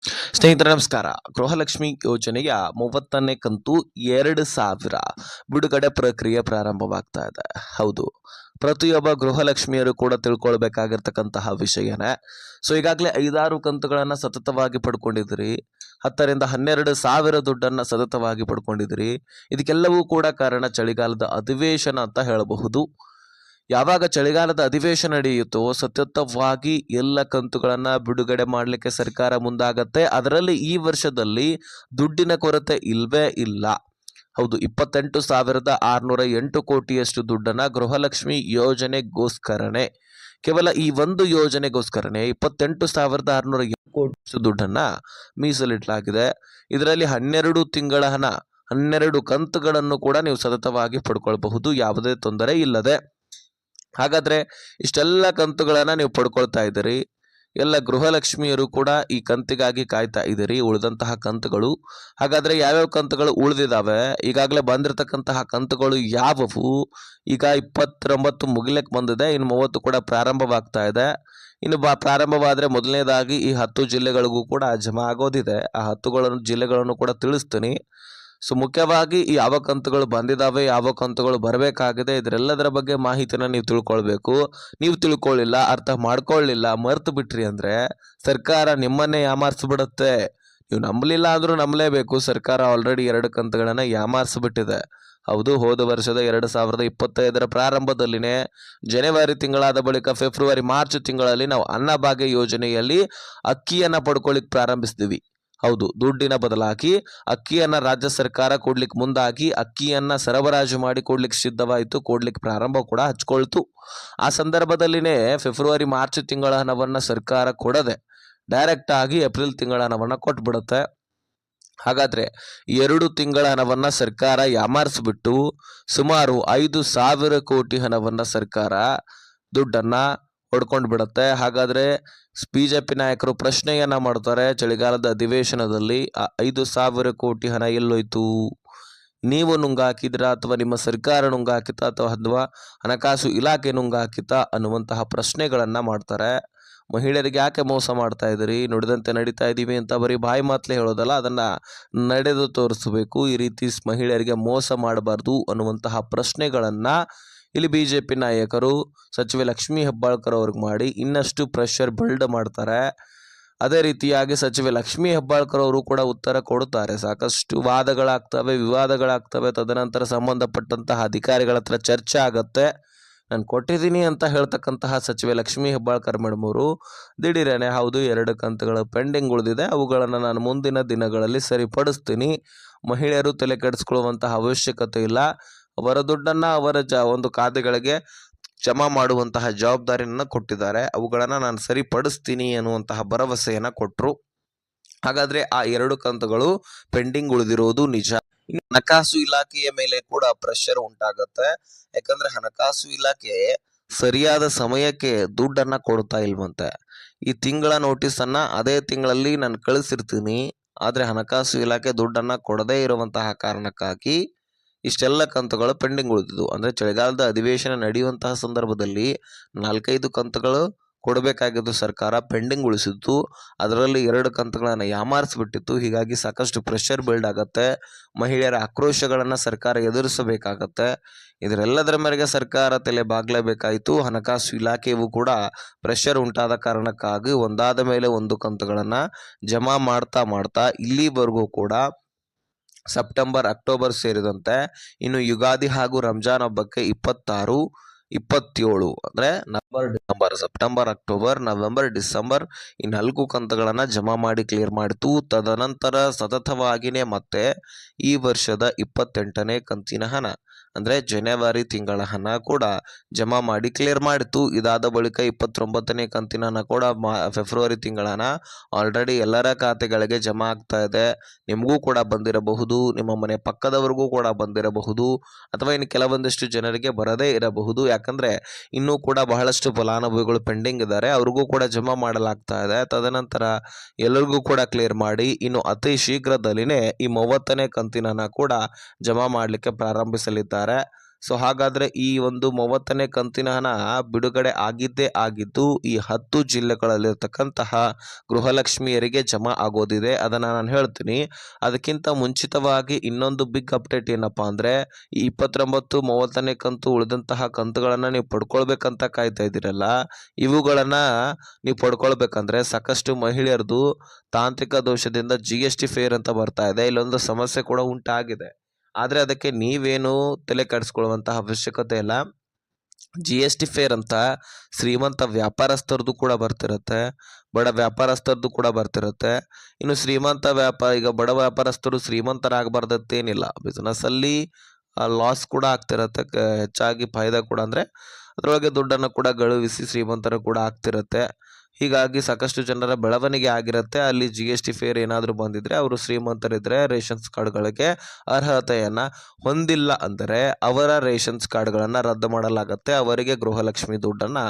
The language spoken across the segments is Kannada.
ಸ್ನೇಹಿತರೆ ನಮಸ್ಕಾರ. ಗೃಹಲಕ್ಷ್ಮಿ ಯೋಜನೆಯ 30ನೇ ಕಂತು 2,000 ಬಿಡುಗಡೆ ಪ್ರಕ್ರಿಯೆ ಪ್ರಾರಂಭವಾಗ್ತಾ ಇದೆ. ಹೌದು, ಪ್ರತಿಯೊಬ್ಬ ಗೃಹಲಕ್ಷ್ಮಿಯರು ಕೂಡ ತಿಳ್ಕೊಳ್ಬೇಕಾಗಿರ್ತಕ್ಕಂತಹ ವಿಷಯನೇ. ಸೊ ಈಗಾಗಲೇ 5-6 ಕಂತುಗಳನ್ನು ಸತತವಾಗಿ ಪಡ್ಕೊಂಡಿದ್ದೀರಿ. 10ರಿಂದ 12 ಸಾವಿರ ದುಡ್ಡನ್ನು ಸತತವಾಗಿ ಪಡ್ಕೊಂಡಿದ್ದೀರಿ. ಇದಕ್ಕೆಲ್ಲವೂ ಕೂಡ ಕಾರಣ ಚಳಿಗಾಲದ ಅಧಿವೇಶನ ಅಂತ ಹೇಳಬಹುದು. ಯಾವಾಗ ಚಳಿಗಾಲದ ಅಧಿವೇಶನ ನಡೆಯುತ್ತೋ ಸತತವಾಗಿ ಎಲ್ಲ ಕಂತುಗಳನ್ನು ಬಿಡುಗಡೆ ಮಾಡಲಿಕ್ಕೆ ಸರ್ಕಾರ ಮುಂದಾಗತ್ತೆ. ಅದರಲ್ಲಿ ಈ ವರ್ಷದಲ್ಲಿ ದುಡ್ಡಿನ ಕೊರತೆ ಇಲ್ವೇ ಇಲ್ಲ. ಹೌದು, 28,608 ಕೋಟಿಯಷ್ಟು ದುಡ್ಡನ್ನು ಗೃಹಲಕ್ಷ್ಮಿ ಯೋಜನೆಗೋಸ್ಕರನೇ, ಕೇವಲ ಈ ಒಂದು ಯೋಜನೆಗೋಸ್ಕರನೇ 28,608 ಕೋಟಿಯಷ್ಟು ದುಡ್ಡನ್ನು ಮೀಸಲಿಡಲಾಗಿದೆ. ಇದರಲ್ಲಿ 12 ತಿಂಗಳ ಹಣ, 12 ಕಂತುಗಳನ್ನು ಕೂಡ ನೀವು ಸತತವಾಗಿ ಪಡ್ಕೊಳ್ಬಹುದು, ಯಾವುದೇ ತೊಂದರೆ ಇಲ್ಲದೆ. ಹಾಗಾದರೆ ಇಷ್ಟೆಲ್ಲ ಕಂತುಗಳನ್ನು ನೀವು ಪಡ್ಕೊಳ್ತಾ ಇದ್ದೀರಿ. ಎಲ್ಲ ಗೃಹಲಕ್ಷ್ಮಿಯರು ಕೂಡ ಈ ಕಂತಿಗಾಗಿ ಕಾಯ್ತಾ ಇದ್ದೀರಿ, ಉಳಿದಂತಹ ಕಂತುಗಳು. ಹಾಗಾದರೆ ಯಾವ್ಯಾವ ಕಂತುಗಳು ಉಳಿದಿದ್ದಾವೆ, ಈಗಾಗಲೇ ಬಂದಿರತಕ್ಕಂತಹ ಕಂತುಗಳು ಯಾವುವು? ಈಗ 29 ಮುಗಿಲಿಕ್ಕೆ ಬಂದಿದೆ, ಇನ್ನು 30 ಕೂಡ ಪ್ರಾರಂಭವಾಗ್ತಾ ಇದೆ. ಇನ್ನು ಪ್ರಾರಂಭವಾದರೆ ಮೊದಲನೇದಾಗಿ ಈ 10 ಜಿಲ್ಲೆಗಳಿಗೂ ಕೂಡ ಜಮಾ ಆಗೋದಿದೆ. ಆ 10 ಜಿಲ್ಲೆಗಳನ್ನು ಕೂಡ ತಿಳಿಸ್ತೀನಿ. ಸೊ ಮುಖ್ಯವಾಗಿ ಈ ಯಾವ ಕಂತುಗಳು ಬಂದಿದ್ದಾವೆ, ಯಾವ ಕಂತುಗಳು ಬರಬೇಕಾಗಿದೆ, ಇದರೆಲ್ಲದರ ಬಗ್ಗೆ ಮಾಹಿತಿನ ನೀವು ತಿಳ್ಕೊಳ್ಬೇಕು. ನೀವು ತಿಳ್ಕೊಳ್ಳಿಲ್ಲ, ಅರ್ಥ ಮಾಡ್ಕೊಳ್ಳಿಲ್ಲ, ಮರ್ತು ಬಿಟ್ರಿ ಅಂದರೆ ಸರ್ಕಾರ ನಿಮ್ಮನ್ನೇ ಯಾಮಾರಿಸ್ಬಿಡುತ್ತೆ. ನೀವು ನಂಬಲಿಲ್ಲ ಅಂದರೂ ನಂಬಲೇಬೇಕು. ಸರ್ಕಾರ ಆಲ್ರೆಡಿ 2 ಕಂತುಗಳನ್ನು ಯಾಮಾರಿಸ್ಬಿಟ್ಟಿದೆ. ಹೌದು, ಹೋದ ವರ್ಷದ 2025 ಪ್ರಾರಂಭದಲ್ಲಿನೇ ಜನವರಿ ತಿಂಗಳಾದ ಬಳಿಕ ಫೆಬ್ರವರಿ ಮಾರ್ಚ್ ತಿಂಗಳಲ್ಲಿ ನಾವು ಅನ್ನಭಾಗ್ಯ ಯೋಜನೆಯಲ್ಲಿ ಅಕ್ಕಿಯನ್ನು ಪಡ್ಕೊಳ್ಳಿಕ್ಕೆ ಪ್ರಾರಂಭಿಸಿದ್ವಿ. ಹೌದು, ದುಡ್ಡಿನ ಬದಲಾಗಿ ಅಕ್ಕಿಯನ್ನು ರಾಜ್ಯ ಸರ್ಕಾರ ಕೊಡ್ಲಿಕ್ಕೆ ಮುಂದಾಗಿ ಅಕ್ಕಿಯನ್ನು ಸರಬರಾಜು ಮಾಡಿ ಕೊಡ್ಲಿಕ್ಕೆ ಸಿದ್ಧವಾಯಿತು, ಕೊಡ್ಲಿಕ್ಕೆ ಪ್ರಾರಂಭ ಕೂಡ ಹಚ್ಕೊಳ್ತು. ಆ ಸಂದರ್ಭದಲ್ಲಿನೇ ಫೆಬ್ರವರಿ ಮಾರ್ಚ್ ತಿಂಗಳ ಹಣವನ್ನು ಸರ್ಕಾರ ಕೊಡದೆ ಡೈರೆಕ್ಟ್ ಆಗಿ ಏಪ್ರಿಲ್ ತಿಂಗಳ ಹಣವನ್ನು ಕೊಟ್ಬಿಡುತ್ತೆ. ಹಾಗಾದರೆ 2 ತಿಂಗಳ ಹಣವನ್ನು ಸರ್ಕಾರ ಯಾಮಾರಿಸ್ಬಿಟ್ಟು ಸುಮಾರು 5,000 ಕೋಟಿ ಹಣವನ್ನು ಸರ್ಕಾರ ದುಡ್ಡನ್ನು ಹೊಡ್ಕೊಂಡು ಬಿಡುತ್ತೆ. ಹಾಗಾದರೆ ಬಿಜೆಪಿ ನಾಯಕರು ಪ್ರಶ್ನೆಯನ್ನ ಮಾಡ್ತಾರೆ, ಚಳಿಗಾಲದ ಅಧಿವೇಶನದಲ್ಲಿ ಆ 5,000 ಕೋಟಿ ಹಣ ಎಲ್ಲೋಯ್ತು? ನೀವು ನುಂಗಾಕಿದ್ರಾ ಅಥವಾ ನಿಮ್ಮ ಸರ್ಕಾರ ನುಂಗಾಕಿತಾ ಅಥವಾ ಹಣಕಾಸು ಇಲಾಖೆ ನುಂಗಾಕಿತಾ ಅನ್ನುವಂತಹ ಪ್ರಶ್ನೆಗಳನ್ನು ಮಾಡ್ತಾರೆ. ಮಹಿಳೆಯರಿಗೆ ಯಾಕೆ ಮೋಸ ಮಾಡ್ತಾ ಇದ್ದೀರಿ, ನುಡಿದಂತೆ ನಡೀತಾ ಇದ್ದೀವಿ ಅಂತ ಬರೀ ಬಾಯಿ ಮಾತಲೇ ಹೇಳೋದಲ್ಲ, ಅದನ್ನು ನಡೆದು ತೋರಿಸಬೇಕು. ಈ ರೀತಿ ಮಹಿಳೆಯರಿಗೆ ಮೋಸ ಮಾಡಬಾರ್ದು ಅನ್ನುವಂತಹ ಪ್ರಶ್ನೆಗಳನ್ನು ಇಲ್ಲಿ ಬಿಜೆಪಿ ನಾಯಕರು ಸಚಿವೆ ಲಕ್ಷ್ಮೀ ಹೆಬ್ಬಾಳ್ಕರ್ ಅವ್ರಿಗೆ ಮಾಡಿ ಇನ್ನಷ್ಟು ಪ್ರೆಷರ್ ಬಿಲ್ಡ್ ಮಾಡ್ತಾರೆ. ಅದೇ ರೀತಿಯಾಗಿ ಸಚಿವೆ ಲಕ್ಷ್ಮೀ ಹೆಬ್ಬಾಳ್ಕರ್ ಅವರು ಕೂಡ ಉತ್ತರ ಕೊಡುತ್ತಾರೆ. ಸಾಕಷ್ಟು ವಾದಗಳಾಗ್ತವೆ, ವಿವಾದಗಳಾಗ್ತವೆ. ತದನಂತರ ಸಂಬಂಧಪಟ್ಟಂತಹ ಅಧಿಕಾರಿಗಳ ಹತ್ರ ಚರ್ಚೆ ಆಗತ್ತೆ. ನಾನು ಕೊಟ್ಟಿದ್ದೀನಿ ಅಂತ ಹೇಳ್ತಕ್ಕಂತಹ ಸಚಿವೆ ಲಕ್ಷ್ಮೀ ಹೆಬ್ಬಾಳ್ಕರ್ ಮೇಡಮ್ ಅವರು ದಿಢೀರನೆ ಹೌದು 2 ಕಂತುಗಳು ಪೆಂಡಿಂಗ್ ಉಳಿದಿದೆ, ಅವುಗಳನ್ನು ನಾನು ಮುಂದಿನ ದಿನಗಳಲ್ಲಿ ಸರಿಪಡಿಸ್ತೀನಿ, ಮಹಿಳೆಯರು ತಲೆ ಕೆಡಿಸ್ಕೊಳ್ಳುವಂತಹ ಅವಶ್ಯಕತೆ ಇಲ್ಲ, ಅವರ ದುಡ್ಡನ್ನು ಅವರ ಒಂದು ಖಾತೆಗಳಿಗೆ ಜಮಾ ಮಾಡುವಂತಹ ಜವಾಬ್ದಾರಿಯನ್ನು ಕೊಟ್ಟಿದ್ದಾರೆ, ಅವುಗಳನ್ನು ನಾನು ಸರಿಪಡಿಸ್ತೀನಿ ಅನ್ನುವಂತಹ ಭರವಸೆಯನ್ನು ಕೊಟ್ಟರು. ಹಾಗಾದರೆ ಆ 2 ಕಂತುಗಳು ಪೆಂಡಿಂಗ್ ಉಳಿದಿರೋದು ನಿಜ. ಇನ್ನು ಹಣಕಾಸು ಇಲಾಖೆಯ ಮೇಲೆ ಕೂಡ ಪ್ರೆಷರ್ ಉಂಟಾಗತ್ತೆ. ಯಾಕಂದ್ರೆ ಹಣಕಾಸು ಇಲಾಖೆ ಸರಿಯಾದ ಸಮಯಕ್ಕೆ ದುಡ್ಡನ್ನು ಕೊಡ್ತಾ ಇಲ್ವಂತೆ. ಈ ತಿಂಗಳ ನೋಟಿಸನ್ನು ಅದೇ ತಿಂಗಳಲ್ಲಿ ನಾನು ಕಳಿಸಿರ್ತೀನಿ, ಆದರೆ ಹಣಕಾಸು ಇಲಾಖೆ ದುಡ್ಡನ್ನು ಕೊಡದೇ ಇರುವಂತಹ ಕಾರಣಕ್ಕಾಗಿ ಇಷ್ಟೆಲ್ಲ ಕಂತುಗಳು ಪೆಂಡಿಂಗ್ ಉಳಿದಿದ್ದು. ಅಂದರೆ ಚಳಿಗಾಲದ ಅಧಿವೇಶನ ನಡೆಯುವಂತಹ ಸಂದರ್ಭದಲ್ಲಿ 4-5 ಕಂತುಗಳು ಕೊಡಬೇಕಾಗಿದ್ದು ಸರ್ಕಾರ ಪೆಂಡಿಂಗ್ ಉಳಿಸಿತ್ತು. ಅದರಲ್ಲಿ 2 ಕಂತುಗಳನ್ನು ಯಾಮಾರಿಸ್ಬಿಟ್ಟಿತ್ತು. ಹೀಗಾಗಿ ಸಾಕಷ್ಟು ಪ್ರೆಷರ್ ಬಿಲ್ಡ್ ಆಗುತ್ತೆ. ಮಹಿಳೆಯರ ಆಕ್ರೋಶಗಳನ್ನು ಸರ್ಕಾರ ಎದುರಿಸಬೇಕಾಗತ್ತೆ. ಇದರೆಲ್ಲದರ ಮೇರೆಗೆ ಸರ್ಕಾರ ತಲೆ ಬಾಗಲೇಬೇಕಾಯಿತು. ಹಣಕಾಸು ಇಲಾಖೆಯೂ ಕೂಡ ಪ್ರೆಷರ್ ಉಂಟಾದ ಕಾರಣಕ್ಕಾಗಿ ಒಂದಾದ ಮೇಲೆ ಒಂದು ಕಂತುಗಳನ್ನು ಜಮಾ ಮಾಡ್ತಾ ಇಲ್ಲಿವರೆಗೂ ಕೂಡ ಸೆಪ್ಟೆಂಬರ್, ಅಕ್ಟೋಬರ್ ಸೇರಿದಂತೆ ಇನ್ನು ಯುಗಾದಿ ಹಾಗೂ ರಂಜಾನ್ ಹಬ್ಬಕ್ಕೆ 26, 27 ಅಂದರೆ November, December, September, October, November, December ಈ 4 ಕಂತುಗಳನ್ನು ಜಮಾ ಮಾಡಿ ಕ್ಲಿಯರ್ ಮಾಡಿತು. ತದನಂತರ ಸತತವಾಗಿಯೇ ಮತ್ತೆ ಈ ವರ್ಷದ 28ನೇ ಕಂತಿನ ಹಣ ಅಂದರೆ ಜನವರಿ ತಿಂಗಳ ಹಣ ಕೂಡ ಜಮಾ ಮಾಡಿ ಕ್ಲಿಯರ್ ಮಾಡಿತು. ಇದಾದ ಬಳಿಕ 29ನೇ ಕಂತಿನ ಹಣ ಕೂಡ ಫೆಬ್ರವರಿ ತಿಂಗಳ ಹಣ ಆಲ್ರೆಡಿ ಎಲ್ಲರ ಖಾತೆಗಳಿಗೆ ಜಮಾ ಆಗ್ತಾ ಇದೆ. ನಿಮಗೂ ಕೂಡ ಬಂದಿರಬಹುದು, ನಿಮ್ಮ ಮನೆ ಪಕ್ಕದವರಿಗೂ ಕೂಡ ಬಂದಿರಬಹುದು, ಅಥವಾ ಇನ್ನು ಕೆಲವೊಂದಿಷ್ಟು ಜನರಿಗೆ ಬರದೇ ಇರಬಹುದು. ಯಾಕಂದರೆ ಇನ್ನೂ ಕೂಡ ಬಹಳಷ್ಟು ಫಲಾನುಭವಿಗಳು ಪೆಂಡಿಂಗ್ ಇದ್ದಾರೆ, ಅವ್ರಿಗೂ ಕೂಡ ಜಮಾ ಮಾಡಲಾಗ್ತಾ ಇದೆ. ತದನಂತರ ಎಲ್ಲರಿಗೂ ಕೂಡ ಕ್ಲಿಯರ್ ಮಾಡಿ ಇನ್ನು ಅತಿ ಶೀಘ್ರದಲ್ಲಿನೇ ಈ 30ನೇ ಕಂತಿನ ಹಣ ಕೂಡ ಜಮಾ ಮಾಡಲಿಕ್ಕೆ ಪ್ರಾರಂಭಿಸಲಿದ್ದಾರೆ. ಸೊ ಹಾಗಾದರೆ ಈ ಒಂದು 30ನೇ ಕಂತಿನ ಹಣ ಬಿಡುಗಡೆ ಆಗಿದ್ದೇ ಆಗಿದ್ದು ಈ 10 ಜಿಲ್ಲೆಗಳಲ್ಲಿರ್ತಕ್ಕಂತಹ ಗೃಹಲಕ್ಷ್ಮಿಯರಿಗೆ ಜಮಾ ಆಗೋದಿದೆ. ಅದನ್ನು ನಾನು ಹೇಳ್ತೀನಿ. ಅದಕ್ಕಿಂತ ಮುಂಚಿತವಾಗಿ ಇನ್ನೊಂದು ಬಿಗ್ ಅಪ್ಡೇಟ್ ಏನಪ್ಪ ಅಂದರೆ ಈ 29, 30ನೇ ಕಂತು ಉಳಿದಂತಹ ಕಂತುಗಳನ್ನು ನೀವು ಪಡ್ಕೊಳ್ಬೇಕಂತ ಕಾಯ್ತಾ ಇದ್ದೀರಲ್ಲ, ಇವುಗಳನ್ನು ನೀವು ಪಡ್ಕೊಳ್ಬೇಕಂದ್ರೆ ಸಾಕಷ್ಟು ಮಹಿಳೆಯರದು ತಾಂತ್ರಿಕ ದೋಷದಿಂದ GST ಫೇರ್ ಅಂತ ಬರ್ತಾ ಇದೆ. ಇಲ್ಲೊಂದು ಸಮಸ್ಯೆ ಕೂಡ ಉಂಟಾಗಿದೆ. ಆದರೆ ಅದಕ್ಕೆ ನೀವೇನು ತಲೆ ಕೆಡಿಸ್ಕೊಳ್ಳುವಂತಹ ಅವಶ್ಯಕತೆ ಇಲ್ಲ. GST ಫೇರ್ ಅಂತ ಶ್ರೀಮಂತ ವ್ಯಾಪಾರಸ್ಥರದ್ದು ಕೂಡ ಬರ್ತಿರುತ್ತೆ, ಬಡ ವ್ಯಾಪಾರಸ್ಥರದ್ದು ಕೂಡ ಬರ್ತಿರುತ್ತೆ. ಇನ್ನು ಶ್ರೀಮಂತ ಈಗ ಬಡ ವ್ಯಾಪಾರಸ್ಥರು ಶ್ರೀಮಂತರಾಗಬಾರ್ದತ್ತೇನಿಲ್ಲ. ಬಿಸ್ನೆಸ್ಸಲ್ಲಿ ಲಾಸ್ ಕೂಡ ಆಗ್ತಿರುತ್ತೆ, ಹೆಚ್ಚಾಗಿ ಫಾಯ್ದಾ ಕೂಡ ಅಂದರೆ ಅದರೊಳಗೆ ದುಡ್ಡನ್ನು ಕೂಡ ಗಳಿಸಿ ಶ್ರೀಮಂತರು ಕೂಡ ಆಗ್ತಿರುತ್ತೆ. ಹೀಗಾಗಿ ಸಾಕಷ್ಟು ಜನರ ಬೆಳವಣಿಗೆ ಆಗಿರುತ್ತೆ. ಅಲ್ಲಿ GST ಫೇರ್ ಏನಾದರೂ ಬಂದಿದ್ದರೆ ಅವರು ಶ್ರೀಮಂತರಿದ್ದರೆ ರೇಷನ್ಸ್ ಕಾರ್ಡ್ಗಳಿಗೆ ಅರ್ಹತೆಯನ್ನು ಹೊಂದಿಲ್ಲ ಅಂದರೆ ಅವರ ರೇಷನ್ಸ್ ಕಾರ್ಡ್ಗಳನ್ನು ರದ್ದು ಮಾಡಲಾಗುತ್ತೆ. ಅವರಿಗೆ ಗೃಹಲಕ್ಷ್ಮಿ ದುಡ್ಡನ್ನು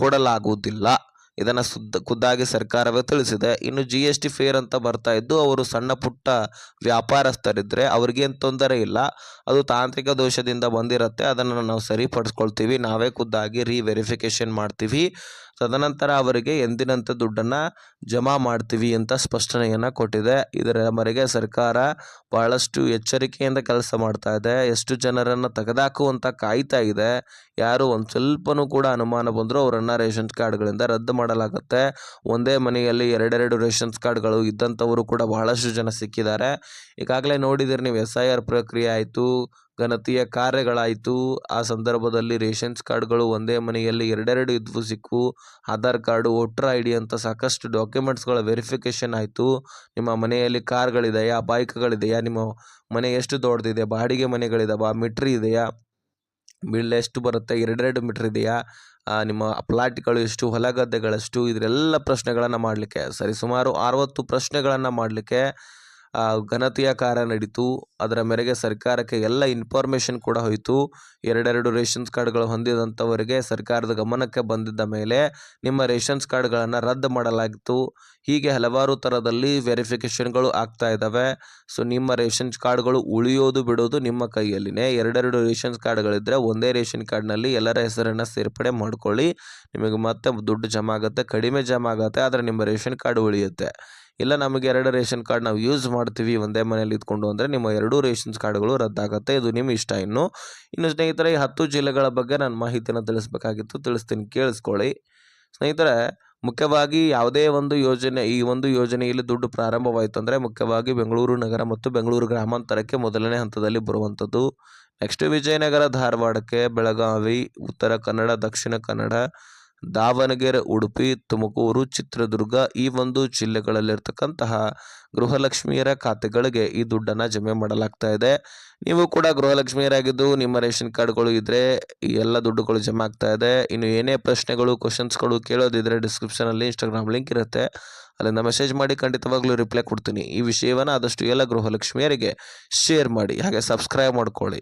ಕೊಡಲಾಗುವುದಿಲ್ಲ. ಇದನ್ನು ಖುದ್ದಾಗಿ ಸರ್ಕಾರವೇ ತಿಳಿಸಿದೆ. ಇನ್ನು GST ಫೇರ್ ಅಂತ ಬರ್ತಾ ಇದ್ದು ಅವರು ಸಣ್ಣ ಪುಟ್ಟ ವ್ಯಾಪಾರಸ್ಥರಿದ್ದರೆ ಅವ್ರಿಗೇನು ತೊಂದರೆ ಇಲ್ಲ. ಅದು ತಾಂತ್ರಿಕ ದೋಷದಿಂದ ಬಂದಿರುತ್ತೆ. ಅದನ್ನು ನಾವು ಸರಿಪಡಿಸ್ಕೊಳ್ತೀವಿ, ನಾವೇ ಖುದ್ದಾಗಿ ರಿವೆರಿಫಿಕೇಷನ್ ಮಾಡ್ತೀವಿ. ತದನಂತರ ಅವರಿಗೆ ಎಂದಿನಂತೆ ದುಡ್ಡನ್ನು ಜಮಾ ಮಾಡ್ತೀವಿ ಅಂತ ಸ್ಪಷ್ಟನೆಯನ್ನು ಕೊಟ್ಟಿದೆ. ಇದರ ಮೇರೆಗೆ ಸರ್ಕಾರ ಬಹಳಷ್ಟು ಎಚ್ಚರಿಕೆಯಿಂದ ಕೆಲಸ ಮಾಡ್ತಾ ಇದೆ. ಎಷ್ಟು ಜನರನ್ನು ತೆಗೆದಾಕುವಂತ ಕಾಯ್ತಾ ಇದೆ. ಯಾರು ಒಂದು ಸ್ವಲ್ಪನೂ ಕೂಡ ಅನುಮಾನ ಬಂದರೂ ಅವರನ್ನು ರೇಷನ್ಸ್ ಕಾರ್ಡ್ಗಳಿಂದ ರದ್ದು ಮಾಡಲಾಗುತ್ತೆ. ಒಂದೇ ಮನೆಯಲ್ಲಿ ಎರಡೆರಡು ರೇಷನ್ಸ್ ಕಾರ್ಡ್ಗಳು ಇದ್ದಂಥವರು ಕೂಡ ಬಹಳಷ್ಟು ಜನ ಸಿಕ್ಕಿದ್ದಾರೆ. ಈಗಾಗಲೇ ನೋಡಿದಿರಿ ನೀವು, SIR ಪ್ರಕ್ರಿಯೆ ಆಯಿತು, ಗಣತಿಯ ಕಾರ್ಯಗಳಾಯಿತು. ಆ ಸಂದರ್ಭದಲ್ಲಿ ರೇಷನ್ಸ್ ಕಾರ್ಡ್ಗಳು ಒಂದೇ ಮನೆಯಲ್ಲಿ ಎರಡೆರಡು ಇದ್ವು ಸಿಕ್ಕು. ಆಧಾರ್ ಕಾರ್ಡು, ವೋಟರ್ ID ಅಂತ ಸಾಕಷ್ಟು ಡಾಕ್ಯುಮೆಂಟ್ಸ್ಗಳ ವೆರಿಫಿಕೇಷನ್ ಆಯಿತು. ನಿಮ್ಮ ಮನೆಯಲ್ಲಿ ಕಾರ್ಗಳಿದೆಯಾ, ಬೈಕ್ಗಳಿದೆಯಾ, ನಿಮ್ಮ ಮನೆ ಎಷ್ಟು ದೊಡ್ಡದಿದೆ, ಬಾಡಿಗೆ ಮನೆಗಳಿದಾವ, ಮೀಟ್ರ್ ಇದೆಯಾ, ಬಿಲ್ ಎಷ್ಟು ಬರುತ್ತೆ, ಎರಡೆರಡು ಮೀಟ್ರ್ ಇದೆಯಾ, ನಿಮ್ಮ ಪ್ಲಾಟ್ಗಳು ಎಷ್ಟು, ಹೊಲ ಗದ್ದೆಗಳಷ್ಟು, ಇದರೆಲ್ಲ ಪ್ರಶ್ನೆಗಳನ್ನು ಮಾಡಲಿಕ್ಕೆ ಸರಿಸುಮಾರು 60 ಪ್ರಶ್ನೆಗಳನ್ನು ಮಾಡಲಿಕ್ಕೆ ಗಣತಿಯ ಕಾರ್ಯ ನಡೀತು. ಅದರ ಮೇರೆಗೆ ಸರ್ಕಾರಕ್ಕೆ ಎಲ್ಲ ಇನ್ಫಾರ್ಮೇಷನ್ ಕೂಡ ಹೋಯಿತು. ಎರಡೆರಡು ರೇಷನ್ಸ್ ಕಾರ್ಡ್ಗಳು ಹೊಂದಿದಂಥವರಿಗೆ ಸರ್ಕಾರದ ಗಮನಕ್ಕೆ ಬಂದಿದ್ದ ಮೇಲೆ ನಿಮ್ಮ ರೇಷನ್ಸ್ ಕಾರ್ಡ್ಗಳನ್ನು ರದ್ದು ಮಾಡಲಾಗಿತ್ತು. ಹೀಗೆ ಹಲವಾರು ಥರದಲ್ಲಿ ವೆರಿಫಿಕೇಷನ್ಗಳು ಆಗ್ತಾ ಇದ್ದಾವೆ. ಸೊ ನಿಮ್ಮ ರೇಷನ್ಸ್ ಕಾರ್ಡ್ಗಳು ಉಳಿಯೋದು ಬಿಡೋದು ನಿಮ್ಮ ಕೈಯಲ್ಲಿನೇ. ಎರಡೆರಡು ರೇಷನ್ಸ್ ಕಾರ್ಡ್ಗಳಿದ್ದರೆ ಒಂದೇ ರೇಷನ್ ಕಾರ್ಡ್ನಲ್ಲಿ ಎಲ್ಲರ ಹೆಸರನ್ನು ಸೇರ್ಪಡೆ ಮಾಡ್ಕೊಳ್ಳಿ. ನಿಮಗೆ ಮತ್ತೆ ದುಡ್ಡು ಜಮಾ ಆಗುತ್ತೆ, ಕಡಿಮೆ ಜಮಾ ಆಗುತ್ತೆ, ಆದರೆ ನಿಮ್ಮ ರೇಷನ್ ಕಾರ್ಡ್ ಉಳಿಯುತ್ತೆ. ಇಲ್ಲ ನಮಗೆ 2 ರೇಷನ್ ಕಾರ್ಡ್ ನಾವು ಯೂಸ್ ಮಾಡ್ತೀವಿ ಒಂದೇ ಮನೇಲಿ ಇದ್ಕೊಂಡು ಅಂದರೆ ನಿಮ್ಮ 2 ರೇಷನ್ಸ್ ಕಾರ್ಡ್ಗಳು ರದ್ದಾಗುತ್ತೆ. ಇದು ನಿಮ್ಮ ಇಷ್ಟ. ಇನ್ನು ಸ್ನೇಹಿತರೆ, ಈ 10 ಜಿಲ್ಲೆಗಳ ಬಗ್ಗೆ ನಾನು ಮಾಹಿತಿಯನ್ನು ತಿಳಿಸ್ಬೇಕಾಗಿತ್ತು, ತಿಳಿಸ್ತೀನಿ, ಕೇಳಿಸ್ಕೊಳ್ಳಿ. ಸ್ನೇಹಿತರೆ, ಮುಖ್ಯವಾಗಿ ಯಾವುದೇ ಒಂದು ಯೋಜನೆ, ಈ ಒಂದು ಯೋಜನೆಯಲ್ಲಿ ದುಡ್ಡು ಪ್ರಾರಂಭವಾಯಿತು ಅಂದರೆ ಮುಖ್ಯವಾಗಿ ಬೆಂಗಳೂರು ನಗರ ಮತ್ತು ಬೆಂಗಳೂರು ಗ್ರಾಮಾಂತರಕ್ಕೆ ಮೊದಲನೇ ಹಂತದಲ್ಲಿ ಬರುವಂಥದ್ದು. ನೆಕ್ಸ್ಟ್ ವಿಜಯನಗರ, ಧಾರವಾಡಕ್ಕೆ, ಬೆಳಗಾವಿ, ಉತ್ತರ ಕನ್ನಡ, ದಕ್ಷಿಣ ಕನ್ನಡ, ದಾವಣಗೆರೆ, ಉಡುಪಿ, ತುಮಕೂರು, ಚಿತ್ರದುರ್ಗ ಈ ಒಂದು ಜಿಲ್ಲೆಗಳಲ್ಲಿರ್ತಕ್ಕಂತಹ ಗೃಹಲಕ್ಷ್ಮಿಯರ ಖಾತೆಗಳಿಗೆ ಈ ದುಡ್ಡನ್ನು ಜಮೆ ಮಾಡಲಾಗ್ತಾ ಇದೆ. ನೀವು ಕೂಡ ಗೃಹಲಕ್ಷ್ಮಿಯರಾಗಿದ್ದು ನಿಮ್ಮ ರೇಷನ್ ಕಾರ್ಡ್ಗಳು ಇದ್ದರೆ ಈ ಎಲ್ಲ ದುಡ್ಡುಗಳು ಜಮಾ ಆಗ್ತಾ ಇದೆ. ಇನ್ನು ಏನೇ ಪ್ರಶ್ನೆಗಳು, ಕ್ವಶನ್ಸ್ಗಳು ಕೇಳೋದಿದ್ರೆ ಡಿಸ್ಕ್ರಿಪ್ಷನಲ್ಲಿ ಇನ್ಸ್ಟಾಗ್ರಾಮ್ ಲಿಂಕ್ ಇರುತ್ತೆ, ಅಲ್ಲಿಂದ ಮೆಸೇಜ್ ಮಾಡಿ, ಖಂಡಿತವಾಗ್ಲೂ ರಿಪ್ಲೈ ಕೊಡ್ತೀನಿ. ಈ ವಿಷಯವನ್ನು ಆದಷ್ಟು ಎಲ್ಲ ಗೃಹಲಕ್ಷ್ಮಿಯರಿಗೆ ಶೇರ್ ಮಾಡಿ, ಹಾಗೆ ಸಬ್ಸ್ಕ್ರೈಬ್ ಮಾಡ್ಕೊಳ್ಳಿ.